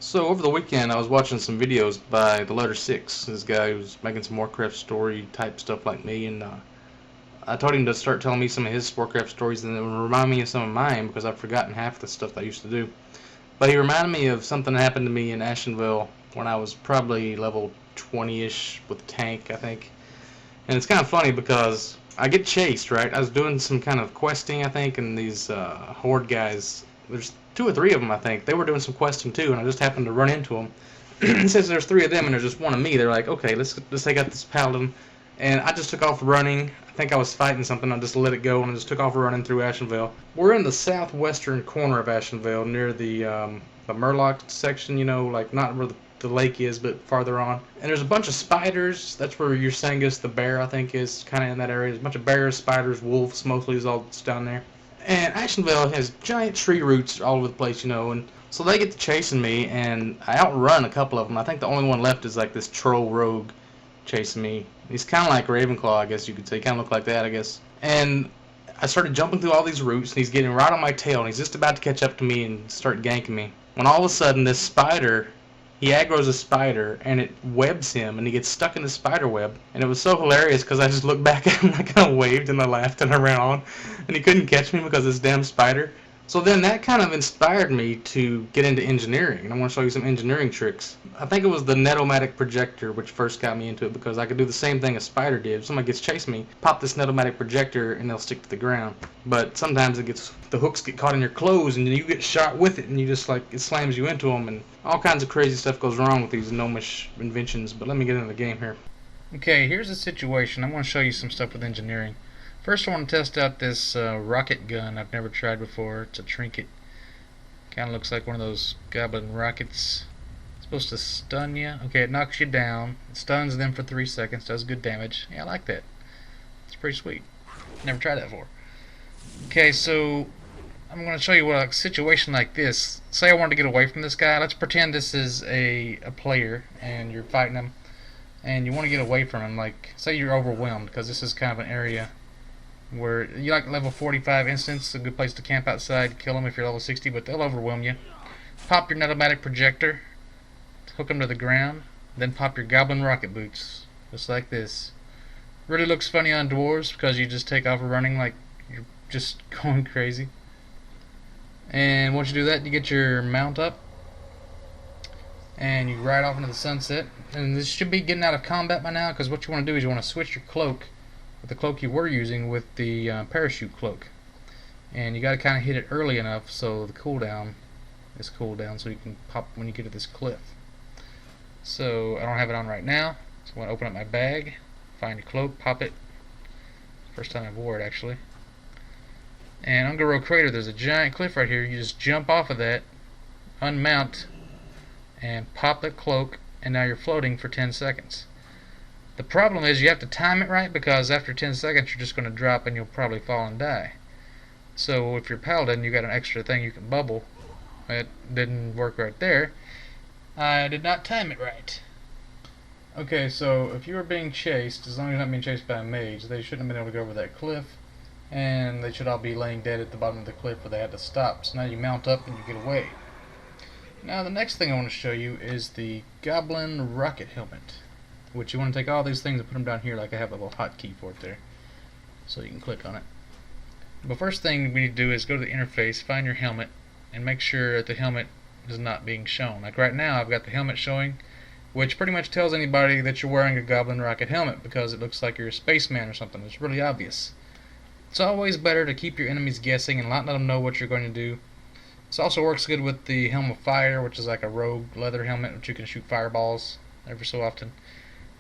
So over the weekend, I was watching some videos by the Letter Six. This guy who's making some Warcraft story type stuff like me, and I told him to start telling me some of his Warcraft stories, and it would remind me of some of mine because I've forgotten half the stuff that I used to do. But he reminded me of something that happened to me in Ashenville when I was probably level 20-ish with tank, I think. And it's kind of funny because I get chased, right? I was doing some kind of questing, I think, and these horde guys. There's two or three of them, I think. They were doing some questing too, and I just happened to run into them. It says there's three of them, and there's just one of me. They're like, okay, let's take out this paladin, and I just took off running. I think I was fighting something. I just let it go, and I just took off running through Ashenville. We're in the southwestern corner of Ashenville, near the Murloc section. You know, like not where the lake is, but farther on. And there's a bunch of spiders. That's where your Sangus the bear, I think, is kind of in that area. There's a bunch of bears, spiders, wolves, mostly is all that's down there. And Ashenville has giant tree roots all over the place, you know, and so they get to chasing me, and I outrun a couple of them. I think the only one left is like this troll rogue chasing me. He's kind of like Ravenclaw, I guess you could say. Kind of look like that, I guess. And I started jumping through all these roots, and he's getting right on my tail, and he's just about to catch up to me and start ganking me. When all of a sudden, this spider, he aggroes a spider, and it webs him, and he gets stuck in the spider web. And it was so hilarious because I just looked back at him, and I kind of waved, and I laughed, and I ran on. And he couldn't catch me because of this damn spider. So then that kind of inspired me to get into engineering, and I want to show you some engineering tricks. I think it was the Netomatic projector which first got me into it, because I could do the same thing a spider did. If somebody gets chasing me, pop this Netomatic projector and they'll stick to the ground. But sometimes the hooks get caught in your clothes and you get shot with it, and you just it slams you into them, and all kinds of crazy stuff goes wrong with these gnomish inventions. But let me get into the game here. Okay, here's the situation. I'm going to show you some stuff with engineering. First I want to test out this rocket gun I've never tried before. It's a trinket. Kind of looks like one of those goblin rockets. It's supposed to stun you. Okay, it knocks you down. It stuns them for 3 seconds. Does good damage. Yeah, I like that. It's pretty sweet. Never tried that before. Okay, so I'm going to show you what a situation like this. Say I wanted to get away from this guy. Let's pretend this is a player and you're fighting him. And you want to get away from him. Like, say you're overwhelmed, because this is kind of an area where you like level 45 instance, a good place to camp outside, kill them if you're level 60, but they'll overwhelm you. Pop your Netomatic projector, hook them to the ground, then pop your goblin rocket boots, just like this. Really looks funny on dwarves because you just take off running like you're just going crazy. And once you do that, you get your mount up, and you ride off into the sunset. And this should be getting out of combat by now, because what you want to do is you want to switch your cloak, the cloak you were using, with the parachute cloak, and you got to kind of hit it early enough so the cooldown is cooled down, so you can pop when you get to this cliff. So I don't have it on right now, so I'm going to open up my bag, find your cloak, pop it. First time I've wore it, actually. And on Goro Crater there's a giant cliff right here. You just jump off of that, unmount, and pop the cloak, and now you're floating for 10 seconds. The problem is you have to time it right, because after 10 seconds you're just going to drop and you'll probably fall and die. So if you're paladin, you got an extra thing you can bubble. It didn't work right there. I did not time it right. Okay, so if you were being chased, as long as you're not being chased by a mage, they shouldn't have been able to go over that cliff, and they should all be laying dead at the bottom of the cliff where they had to stop. So now you mount up and you get away. Now the next thing I want to show you is the Goblin Rocket Helmet, which you want to take all these things and put them down here, like I have a little hotkey for it there, so you can click on it. But first thing we need to do is go to the interface, find your helmet, and make sure that the helmet is not being shown. Like right now I've got the helmet showing, which pretty much tells anybody that you're wearing a Goblin Rocket Helmet, because it looks like you're a spaceman or something. It's really obvious. It's always better to keep your enemies guessing and not let them know what you're going to do. This also works good with the Helm of Fire, which is like a rogue leather helmet which you can shoot fireballs every so often.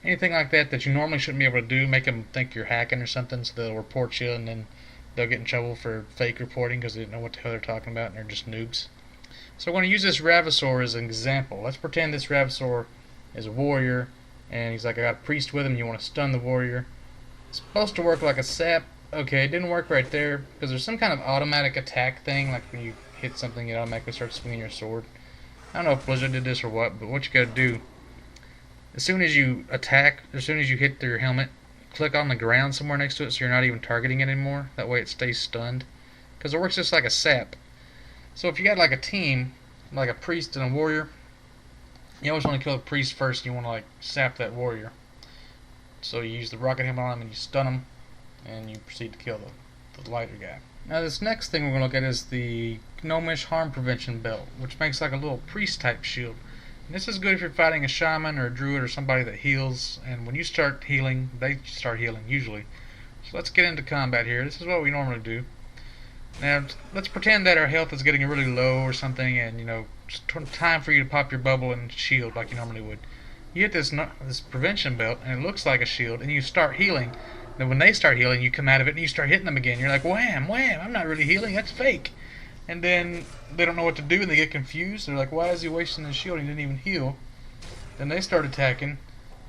Anything like that that you normally shouldn't be able to do, make them think you're hacking or something, so they'll report you, and then they'll get in trouble for fake reporting because they didn't know what the hell they're talking about and they're just noobs. So we're going to use this Ravasor as an example. Let's pretend this Ravasor is a warrior, and he's like, I got a priest with him, you want to stun the warrior. It's supposed to work like a sap. Okay, it didn't work right there, because there's some kind of automatic attack thing, like when you hit something it automatically starts swinging your sword. I don't know if Blizzard did this or what, but what you gotta do, as soon as you attack, as soon as you hit your helmet, click on the ground somewhere next to it so you're not even targeting it anymore. That way it stays stunned, because it works just like a sap. So if you got like a team, like a priest and a warrior, You always want to kill a priest first. You want to like sap that warrior. So you use the rocket hammer on him and you stun him, and you proceed to kill the lighter guy. Now this next thing we're going to look at is the Gnomish Harm Prevention Belt, which makes like a little priest type shield. And this is good if you're fighting a shaman or a druid or somebody that heals, and when you start healing, they start healing usually. So let's get into combat here. This is what we normally do. Now let's pretend that our health is getting really low or something, and it's time for you to pop your bubble and shield like you normally would. You hit this prevention belt, and it looks like a shield, and you start healing. Then when they start healing, you come out of it and you start hitting them again. You're like, wham, wham, I'm not really healing, that's fake. And then they don't know what to do and they get confused. They're like, why is he wasting his shield? He didn't even heal. Then they start attacking.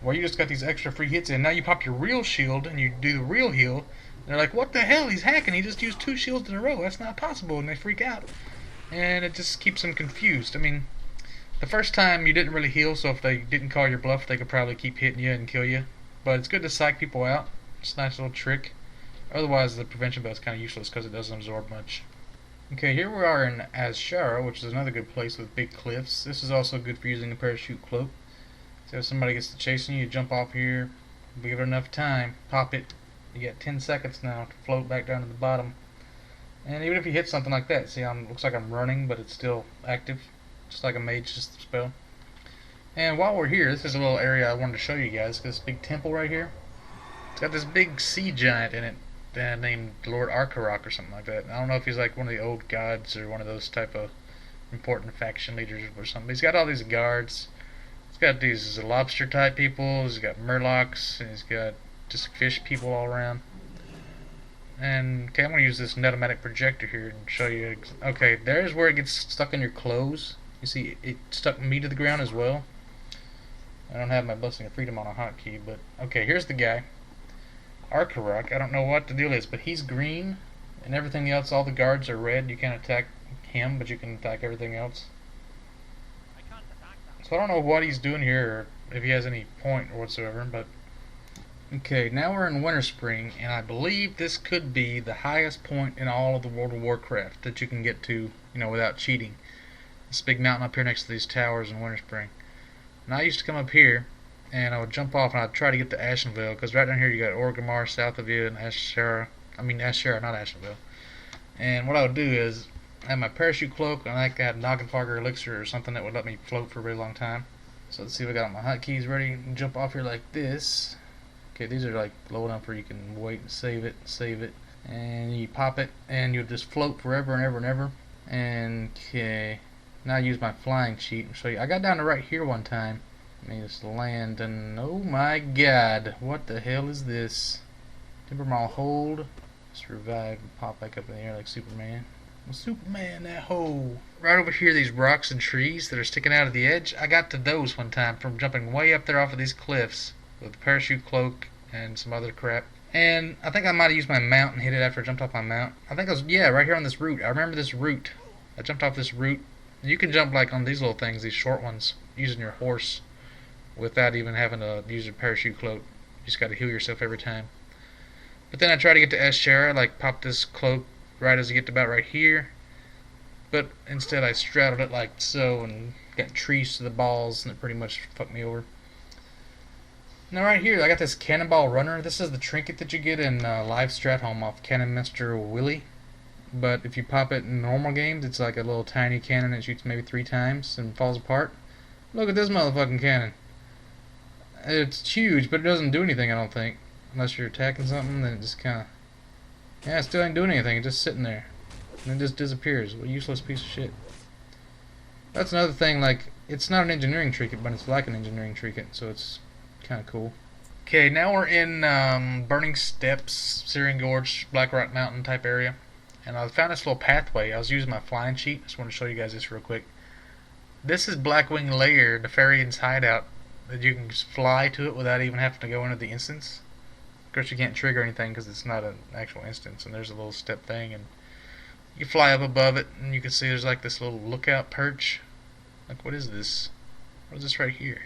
Well, you just got these extra free hits in. Now you pop your real shield and you do the real heal. They're like, what the hell? He's hacking. He just used 2 shields in a row. That's not possible. And they freak out. And it just keeps them confused. I mean, the first time you didn't really heal, so if they didn't call your bluff, they could probably keep hitting you and kill you. But it's good to psych people out. It's a nice little trick. Otherwise, the prevention belt is kind of useless because it doesn't absorb much. Okay, here we are in Azshara, which is another good place with big cliffs. This is also good for using a parachute cloak. So if somebody gets to chasing you, you jump off here, give it enough time, pop it. You get 10 seconds now to float back down to the bottom. And even if you hit something like that, see, looks like I'm running, but it's still active, just like a mage system spell. And while we're here, this is a little area I wanted to show you guys. This big temple right here. It's got this big sea giant in it named Lord Arkarok or something like that. I don't know if he's like one of the old gods or one of those type of important faction leaders or something. He's got all these guards. He's got these lobster type people. He's got murlocs. And he's got just fish people all around. And okay, I'm going to use this netomatic projector here and show you. Okay, there's where it gets stuck in your clothes. You see, it stuck me to the ground as well. I don't have my Blessing of Freedom on a hotkey, but okay, here's the guy. Arkarok, I don't know what the deal is, but he's green, and everything else, all the guards are red. You can't attack him, but you can attack everything else. So I don't know what he's doing here, or if he has any point or whatsoever, but... Okay, now we're in Winter Spring, and I believe this could be the highest point in all of the World of Warcraft that you can get to, without cheating. This big mountain up here next to these towers in Winter Spring. And I used to come up here, and I would jump off and I'd try to get to Ashenvale, because right down here you got Orgrimmar south of you and Azshara, not Ashenvale. And what I would do is I had my parachute cloak, and I had Noggenfogger elixir or something that would let me float for a really long time. So let's see if I got all my hotkeys ready and jump off here like this. Okay, these are like low enough where you can wait and save it, and you pop it, and you'll just float forever and ever and ever. And okay, now I use my flying cheat and show you. I got down to right here one time. Let me just land, and oh my god, what the hell is this? Timbermaw hold. Just revive and pop back up in the air like Superman. Well, Superman, that hole. Right over here, these rocks and trees that are sticking out of the edge, I got to those one time from jumping way up there off of these cliffs with a parachute cloak and some other crap. And I think I might have used my mount and hit it after I jumped off my mount. I think I was, yeah, right here on this root. I remember this root. I jumped off this root. You can jump like on these little things, these short ones, using your horse, without even having to use a parachute cloak. You just got to heal yourself every time. But then I try to get to Azshara, like pop this cloak right as you get to about right here. But instead I straddled it like so and got trees to the balls, and it pretty much fucked me over. Now right here I got this Cannonball Runner. This is the trinket that you get in Live Stratholme off Cannonmaster Willie. But if you pop it in normal games, it's like a little tiny cannon that shoots maybe 3 times and falls apart. Look at this motherfucking cannon. It's huge, but it doesn't do anything, I don't think. Unless you're attacking something, then it just kind of... Yeah, it still ain't doing anything. It's just sitting there. And it just disappears. What a useless piece of shit. That's another thing, like, it's not an engineering trinket, but it's like an engineering trinket, so it's kind of cool. Okay, now we're in Burning Steppes, Syrian Gorge, Black Rock Mountain type area. And I found this little pathway. I was using my flying cheat. I just want to show you guys this real quick. This is Blackwing Lair, the Farian's hideout. That you can just fly to it without even having to go into the instance. Of course, you can't trigger anything because it's not an actual instance, and there's a little step thing, and you fly up above it, and you can see there's like this little lookout perch. Like, what is this? What is this right here?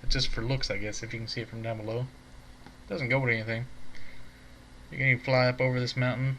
It's just for looks, I guess, if you can see it from down below. It doesn't go with anything. You can even fly up over this mountain